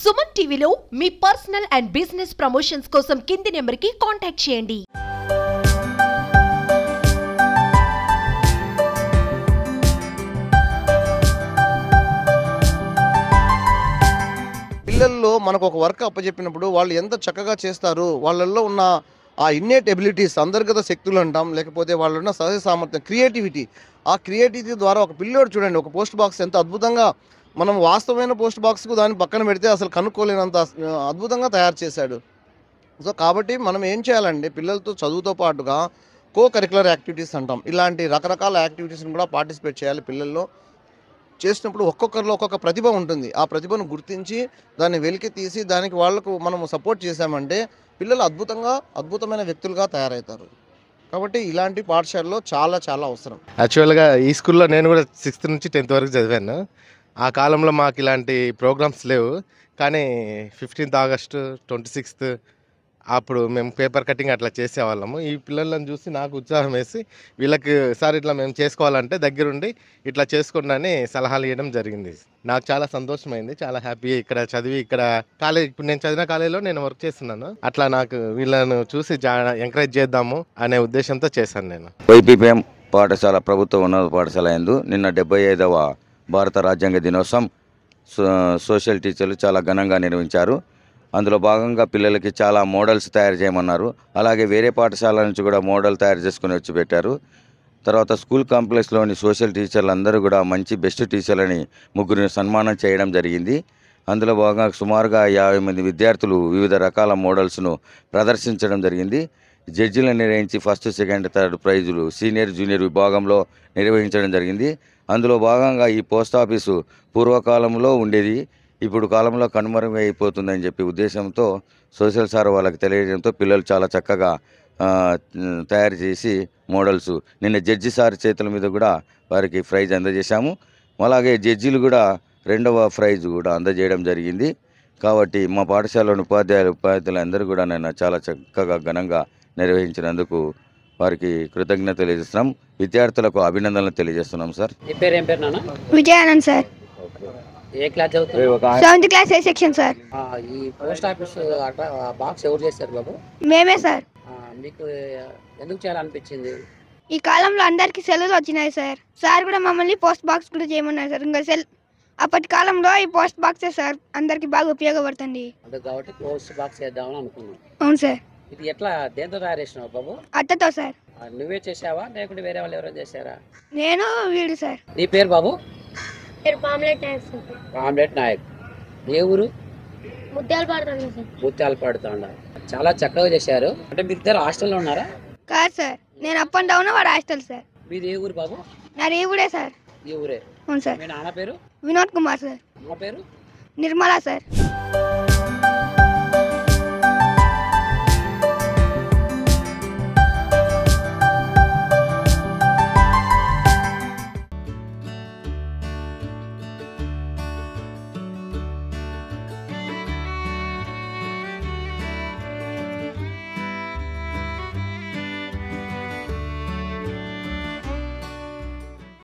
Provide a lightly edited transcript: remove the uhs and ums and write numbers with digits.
సుమన్ టీవీలో మీ personal and business promotions కోసం కింది నెంబర్కి కాంటాక్ట్ చేయండి. పిల్లల్లో మనకు ఒక వర్క్ అప్పచెప్పినప్పుడు వాళ్ళు ఎంత చక్కగా చేస్తారు, వాళ్ళల్లో ఉన్న ఆ ఇన్నేట్ ఎబిలిటీస్, అంతర్గత శక్తులు అంటాం, లేకపోతే వాళ్ళు ఉన్న సహజ సామర్థ్యం, క్రియేటివిటీ, ఆ క్రియేటివిటీ ద్వారా ఒక పిల్లోడు చూడండి, ఒక పోస్ట్ బాక్స్ ఎంత అద్భుతంగా, మనం వాస్తవమైన పోస్ట్ బాక్స్కు దాన్ని పక్కన పెడితే అసలు కనుక్కోలేనంత అద్భుతంగా తయారు చేశాడు. సో కాబట్టి మనం ఏం చేయాలంటే పిల్లలతో చదువుతో పాటుగా కో కరికులర్ యాక్టివిటీస్ అంటాం, ఇలాంటి రకరకాల యాక్టివిటీస్ని కూడా పార్టిసిపేట్ చేయాలి. పిల్లల్లో చేసినప్పుడు ఒక్కొక్కరిలో ఒక్కొక్క ప్రతిభ ఉంటుంది. ఆ ప్రతిభను గుర్తించి దాన్ని వెలికి తీసి దానికి వాళ్ళకు మనము సపోర్ట్ చేశామంటే పిల్లలు అద్భుతమైన వ్యక్తులుగా తయారవుతారు. కాబట్టి ఇలాంటి పాఠశాలలో చాలా చాలా అవసరం. యాక్చువల్గా ఈ స్కూల్లో నేను కూడా 6th నుంచి 10th వరకు చదివాను. ఆ కాలంలో మాకు ఇలాంటి ప్రోగ్రామ్స్ లేవు. కానీ 15th ఆగస్టు, 26th అప్పుడు మేము పేపర్ కటింగ్ అట్లా చేసేవాళ్ళము. ఈ పిల్లలను చూసి నాకు ఉత్సాహం వేసి వీళ్ళకి సార్ ఇట్లా మేము చేసుకోవాలంటే దగ్గరుండి ఇట్లా చేసుకోండి అని సలహాలు ఇవ్వడం జరిగింది. నాకు చాలా సంతోషమైంది, చాలా హ్యాపీ. ఇక్కడ చదివి ఇక్కడ కాలేజ్, ఇప్పుడు నేను చదివిన కాలేజీలో నేను వర్క్ చేస్తున్నాను. అట్లా నాకు వీళ్ళను చూసి ఎంకరేజ్ చేద్దాము అనే ఉద్దేశంతో చేశాను నేను. వైపీపీఎం పాఠశాల ప్రభుత్వ ఉన్నత పాఠశాల యందు నిన్న 75వ భారత రాజ్యాంగ దినోత్సవం సోషల్ టీచర్లు చాలా ఘనంగా నిర్వహించారు. అందులో భాగంగా పిల్లలకి చాలా మోడల్స్ తయారు చేయమన్నారు. అలాగే వేరే పాఠశాల నుంచి కూడా మోడల్ తయారు చేసుకుని వచ్చి పెట్టారు. తర్వాత స్కూల్ కాంప్లెక్స్లోని సోషల్ టీచర్లు అందరూ కూడా మంచి బెస్ట్ టీచర్లని ముగ్గురిని సన్మానం చేయడం జరిగింది. అందులో భాగంగా సుమారుగా 50 మంది విద్యార్థులు వివిధ రకాల మోడల్స్ను ప్రదర్శించడం జరిగింది. జడ్జిలను నిర్వహించి 1st, 2nd, 3rd ప్రైజులు సీనియర్ జూనియర్ విభాగంలో నిర్వహించడం జరిగింది. అందులో భాగంగా ఈ పోస్ట్ ఆఫీసు పూర్వకాలంలో ఉండేది, ఇప్పుడు కాలంలో కనుమరుగైపోతుందని చెప్పి ఉద్దేశంతో సోషల్ సార్ వాళ్ళకి తెలియడంతో పిల్లలు చాలా చక్కగా తయారు చేసి మోడల్స్ నిన్న జడ్జి సార్ చేతుల మీద కూడా వారికి ప్రైజ్ అందజేశాము. అలాగే జడ్జీలు కూడా 2వ ప్రైజ్ కూడా అందజేయడం జరిగింది. కాబట్టి మా పాఠశాలలోని ఉపాధ్యాయులు అందరూ కూడా నేను చాలా చక్కగా ఘనంగా నిర్వహించినందుకు వారికి కృతజ్ఞత తెలియజేస్తున్నాం. విద్యార్థులకు అభినందనలు తెలియజేస్తున్నాం సార్. విజయానంద్ సార్. ఏ క్లాస్ చదువుతారు? 7th క్లాస్ ఏ సెక్షన్ సార్. ఈ పోస్ట్ ఆఫీస్ బాక్స్ ఎవరు చేస్తారు బాబు? మేమే సార్. మీకు ఎందుకు చేయాలనిపించింది? ఈ కాలంలో అందరికి సెలవులు వచ్చినాయి సార్. సార్ కూడా మమ్మల్ని పోస్ట్ బాక్స్ కూడా చేయమన్నారు సార్. ఇంకా అప్పటి కాలంలో ఈ పోస్ట్ బాక్సే సార్ అందరికి బాగా ఉపయోగపడుతుంది కాబట్టి పోస్ట్ బాక్స్ చేద్దామని అనుకున్నాం. అవును సార్. ఇది ఎట్లా, దేంతో తయారు చేసినావు బాబు? అట్టతో సార్. నువ్వే చేసావా లేకుంటే వేరే వాళ్ళు ఎవరైనా చేశారా? నేను వీడు సార్. నీ పేరు బాబు? పామ్లెట్ నాయక్. ఏ ఊరు? ముత్యాలు పాడుతాండ. చాలా చక్కగా చేశారు. అంటే మీరు ఇద్దరు హాస్టల్లో ఉన్నారా? కాదు సార్, నేను అప్ అండ్ డౌన్, వాడు హాస్టల్ సార్. మీది ఏ ఊరు బాబు? నాది ఈ ఊరే సార్. ఈ ఊరే? అవును సార్. మీ నాన్న పేరు? వినోద్ కుమార్ సార్. మా పేరు నిర్మలా సార్.